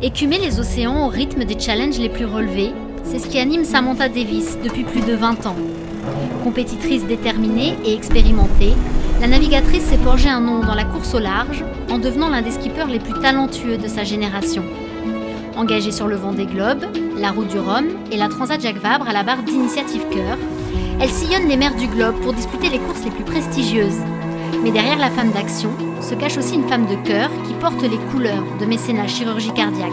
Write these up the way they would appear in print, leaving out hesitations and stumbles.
Écumer les océans au rythme des challenges les plus relevés, c'est ce qui anime Samantha Davis depuis plus de 20 ans. Compétitrice déterminée et expérimentée, la navigatrice s'est forgé un nom dans la course au large en devenant l'un des skippers les plus talentueux de sa génération. Engagée sur le Vendée Globe, la Route du Rhum et la Transat Jacques Vabre à la barre d'Initiative Cœur, elle sillonne les mers du globe pour disputer les courses les plus prestigieuses. Mais derrière la femme d'action se cache aussi une femme de cœur qui porte les couleurs de Mécénat Chirurgie Cardiaque.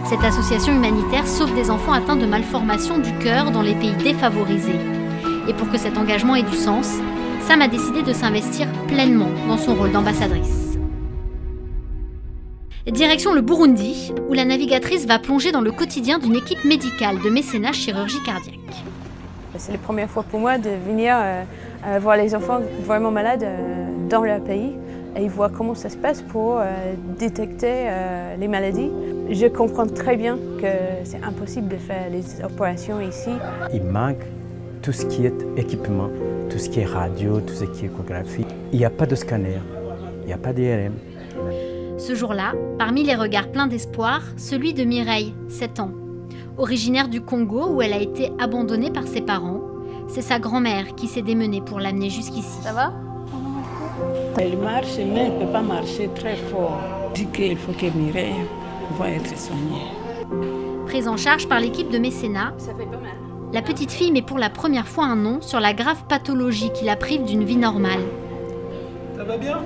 Cette association humanitaire sauve des enfants atteints de malformations du cœur dans les pays défavorisés. Et pour que cet engagement ait du sens, Sam a décidé de s'investir pleinement dans son rôle d'ambassadrice. Direction le Burundi, où la navigatrice va plonger dans le quotidien d'une équipe médicale de Mécénat Chirurgie Cardiaque. C'est la première fois pour moi de venir voir les enfants vraiment malades dans leur pays et voir comment ça se passe pour détecter les maladies. Je comprends très bien que c'est impossible de faire les opérations ici. Il manque tout ce qui est équipement, tout ce qui est radio, tout ce qui est échographie. Il n'y a pas de scanner, il n'y a pas d'IRM. Ce jour-là, parmi les regards pleins d'espoir, celui de Mireille, 7 ans. Originaire du Congo où elle a été abandonnée par ses parents, c'est sa grand-mère qui s'est démenée pour l'amener jusqu'ici. Ça va? Elle marche, mais elle ne peut pas marcher très fort. Je dis qu'il faut que Mireille va être soignée. Prise en charge par l'équipe de Mécénat, Ça fait pas mal. la petite fille met pour la première fois un nom sur la grave pathologie qui la prive d'une vie normale. Ça va bien?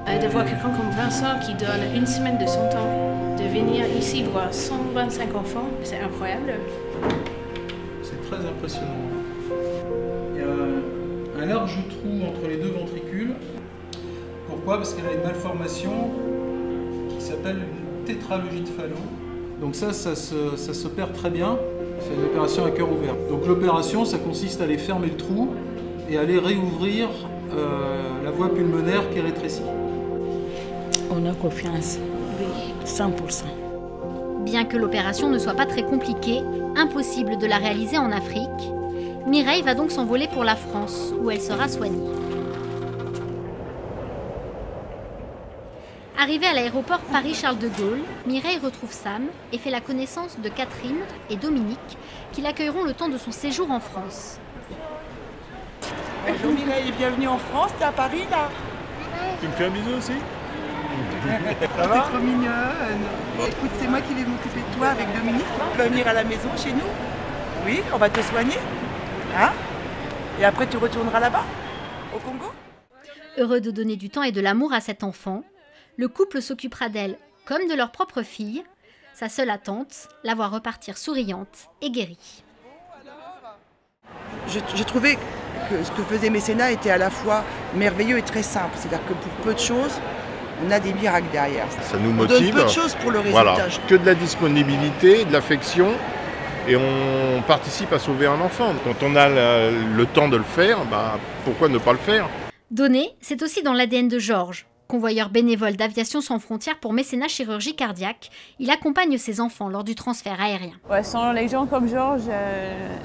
De voir quelqu'un comme Vincent qui donne une semaine de son temps, de venir ici voir 125 enfants, c'est incroyable. C'est très impressionnant. Il y a un large trou entre les deux ventricules. Pourquoi? Parce qu'elle a une malformation qui s'appelle une tétralogie de Fallot. Donc ça s'opère très bien. C'est une opération à cœur ouvert. Donc l'opération, ça consiste à aller fermer le trou et à aller réouvrir la voie pulmonaire qui est rétrécie. On a confiance, oui, 100%. Bien que l'opération ne soit pas très compliquée, impossible de la réaliser en Afrique, Mireille va donc s'envoler pour la France, où elle sera soignée. Arrivée à l'aéroport Paris-Charles de Gaulle, Mireille retrouve Sam et fait la connaissance de Catherine et Dominique, qui l'accueilleront le temps de son séjour en France. Bonjour Mireille, bienvenue en France, t'es à Paris là? Tu me fais un bisou aussi? Ça va? T'es trop mignonne. Écoute, c'est moi qui vais m'occuper de toi avec Dominique. Tu vas venir à la maison chez nous? Oui, on va te soigner. Hein? Et après tu retourneras là-bas, au Congo? Heureux de donner du temps et de l'amour à cet enfant, le couple s'occupera d'elle comme de leur propre fille. Sa seule attente, la voir repartir souriante et guérie. J'ai trouvé que ce que faisait Mécénat était à la fois merveilleux et très simple. C'est-à-dire que pour peu de choses, on a des miracles derrière. Ça nous On motive. donne peu de choses pour le résultat. Voilà, que de la disponibilité, de l'affection, et on participe à sauver un enfant. Quand on a le temps de le faire, pourquoi ne pas le faire? Donner, c'est aussi dans l'ADN de Georges. Convoyeur bénévole d'Aviation sans frontières pour Mécénat Chirurgie Cardiaque, il accompagne ses enfants lors du transfert aérien. Ouais, sans les gens comme Georges,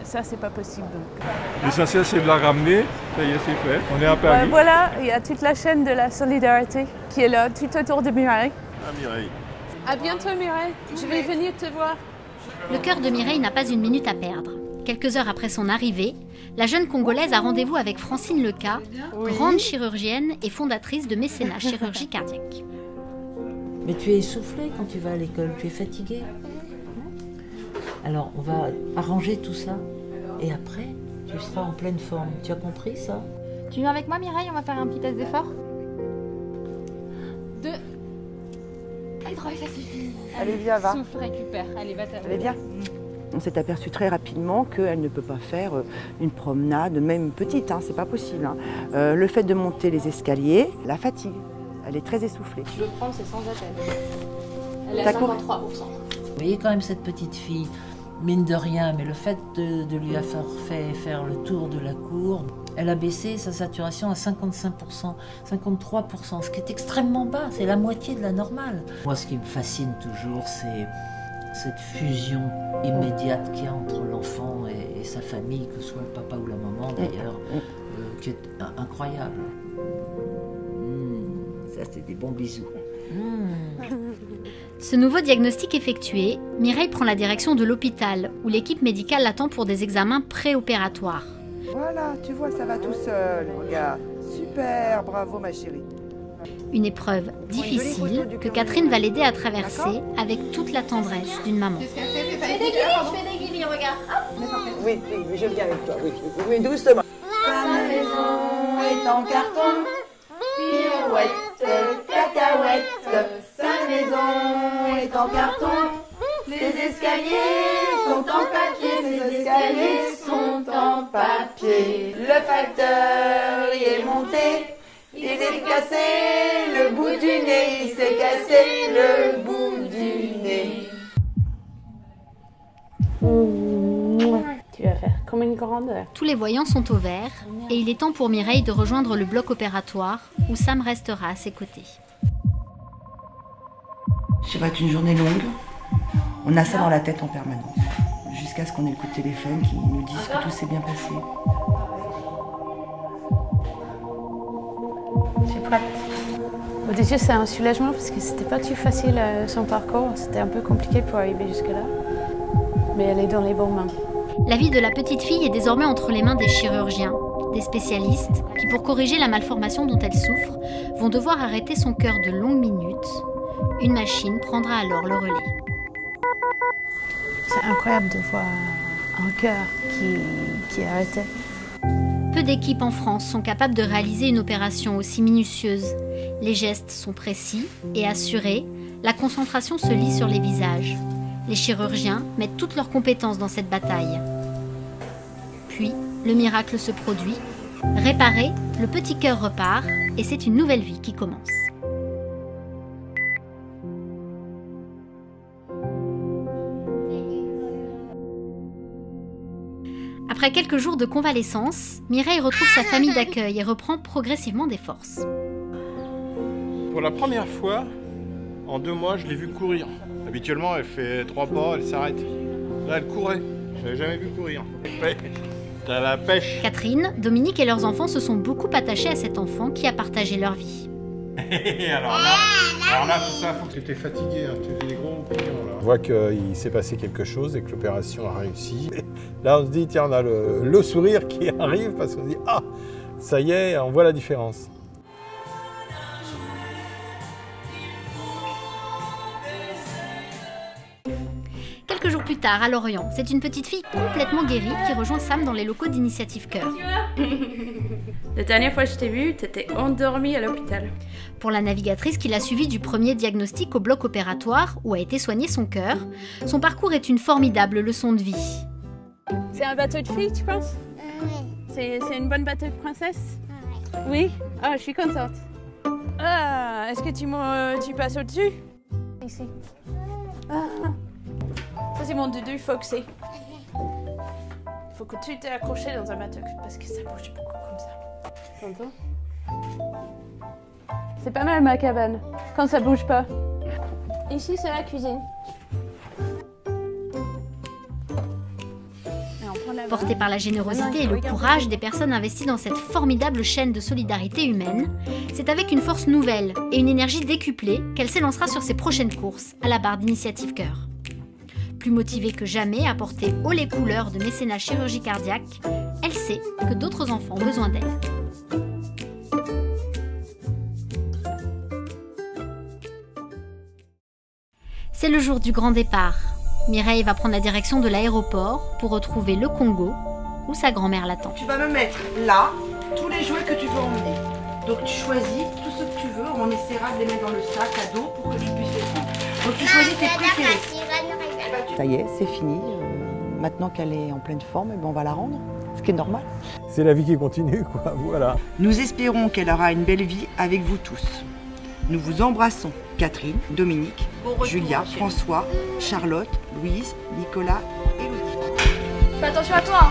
ça c'est pas possible. L'essentiel c'est de la ramener, ça y est c'est fait, on est à Paris. Ouais, voilà, il y a toute la chaîne de la solidarité qui est là, tout autour de Mireille. Ah Mireille. À bientôt Mireille, je vais venir te voir. Le cœur de Mireille n'a pas une minute à perdre. Quelques heures après son arrivée, la jeune Congolaise a rendez-vous avec Francine Leca, grande chirurgienne et fondatrice de Mécénat Chirurgie Cardiaque. Mais tu es essoufflée quand tu vas à l'école, tu es fatiguée. Alors on va arranger tout ça et après tu seras en pleine forme. Tu as compris ça? Tu viens avec moi Mireille, on va faire un petit test d'effort. 2 et 3 et ça suffit. Allez viens, va. Souffle, récupère, allez va Allez viens. On s'est aperçu très rapidement qu'elle ne peut pas faire une promenade, même petite, hein, c'est pas possible. Hein. Le fait de monter les escaliers la fatigue. Elle est très essoufflée. Je veux prendre, c'est sans attelle. Elle est à D'accord. 53%. Vous voyez quand même cette petite fille, mine de rien, mais le fait de lui avoir fait faire le tour de la cour, elle a baissé sa saturation à 55%, 53%, ce qui est extrêmement bas, c'est la moitié de la normale. Moi, ce qui me fascine toujours, c'est cette fusion immédiate qu'il y a entre l'enfant et sa famille, que ce soit le papa ou la maman d'ailleurs, qui est incroyable. Ça, c'est des bons bisous. Ce nouveau diagnostic effectué, Mireille prend la direction de l'hôpital où l'équipe médicale l'attend pour des examens préopératoires. Voilà, tu vois, ça va tout seul. Regarde, super, bravo ma chérie. Une épreuve difficile que Catherine va l'aider à traverser avec toute la tendresse d'une maman. Je fais des guillis, regarde. Oui, je viens avec toi, oui, doucement. Sa maison est en carton, pirouette, cacahuète. Sa maison est en carton, les escaliers sont en papier, les escaliers sont en papier. Le facteur y est monté, il s'est cassé le bout du nez, il s'est cassé le bout du nez. Tu vas faire comme une grande. Tous les voyants sont au vert et il est temps pour Mireille de rejoindre le bloc opératoire où Sam restera à ses côtés. Ça va être une journée longue. On a ça dans la tête en permanence. Jusqu'à ce qu'on ait le coup de téléphone qui nous dise que tout s'est bien passé. Je suis prête. Au début, c'est un soulagement parce que c'était pas tout facile son parcours. C'était un peu compliqué pour arriver jusque-là. Mais elle est dans les bonnes mains. La vie de la petite fille est désormais entre les mains des chirurgiens, des spécialistes qui, pour corriger la malformation dont elle souffre, vont devoir arrêter son cœur de longues minutes. Une machine prendra alors le relais. C'est incroyable de voir un cœur qui est arrêté. Peu d'équipes en France sont capables de réaliser une opération aussi minutieuse. Les gestes sont précis et assurés, la concentration se lit sur les visages. Les chirurgiens mettent toutes leurs compétences dans cette bataille. Puis, le miracle se produit. Réparé, le petit cœur repart et c'est une nouvelle vie qui commence. Après quelques jours de convalescence, Mireille retrouve sa famille d'accueil et reprend progressivement des forces. Pour la première fois, en 2 mois, je l'ai vue courir. Habituellement, elle fait 3 pas, elle s'arrête. Là, elle courait. Je l'avais jamais vu courir. T'as la pêche. Catherine, Dominique et leurs enfants se sont beaucoup attachés à cet enfant qui a partagé leur vie. alors là, faut que tu étais fatigué, hein. Tu fais des gros pignons, là. On voit qu'il s'est passé quelque chose et que l'opération a réussi. Là, on se dit, tiens, on a le sourire qui arrive parce qu'on se dit, ah, ça y est, on voit la différence. Quelques jours plus tard, à Lorient, c'est une petite fille complètement guérie qui rejoint Sam dans les locaux d'Initiative Cœur. La dernière fois que je t'ai vue, t'étais endormie à l'hôpital. Pour la navigatrice qui l'a suivie du premier diagnostic au bloc opératoire où a été soigné son cœur, son parcours est une formidable leçon de vie. C'est un bateau de fille, tu penses? Oui. C'est une bonne bateau de princesse? Oui. Oui? Ah, je suis contente. Ah, est-ce que tu passes au-dessus? Ici. Ah. Ça, c'est mon doudou foxé. Il faut que tu t'es accroché dans un bateau parce que ça bouge beaucoup comme ça. T'entends? C'est pas mal ma cabane, quand ça bouge pas. Ici, c'est la cuisine. Portée par la générosité et le courage des personnes investies dans cette formidable chaîne de solidarité humaine, c'est avec une force nouvelle et une énergie décuplée qu'elle s'élancera sur ses prochaines courses à la barre d'Initiative Cœur. Plus motivée que jamais à porter haut les couleurs de mécénat chirurgie cardiaque, elle sait que d'autres enfants ont besoin d'elle. C'est le jour du grand départ. Mireille va prendre la direction de l'aéroport pour retrouver le Congo, où sa grand-mère l'attend. Tu vas me mettre là tous les jouets que tu veux emmener. Donc tu choisis tout ce que tu veux, on essaiera de les mettre dans le sac à dos pour que tu puisses les prendre. Donc tu choisis tes préférés. Ça y est, c'est fini. Maintenant qu'elle est en pleine forme, on va la rendre, ce qui est normal. C'est la vie qui continue, quoi, voilà. Nous espérons qu'elle aura une belle vie avec vous tous. Nous vous embrassons, Catherine, Dominique, Julia, François, Charlotte, Louise, Nicolas et Louis. Fais attention à toi.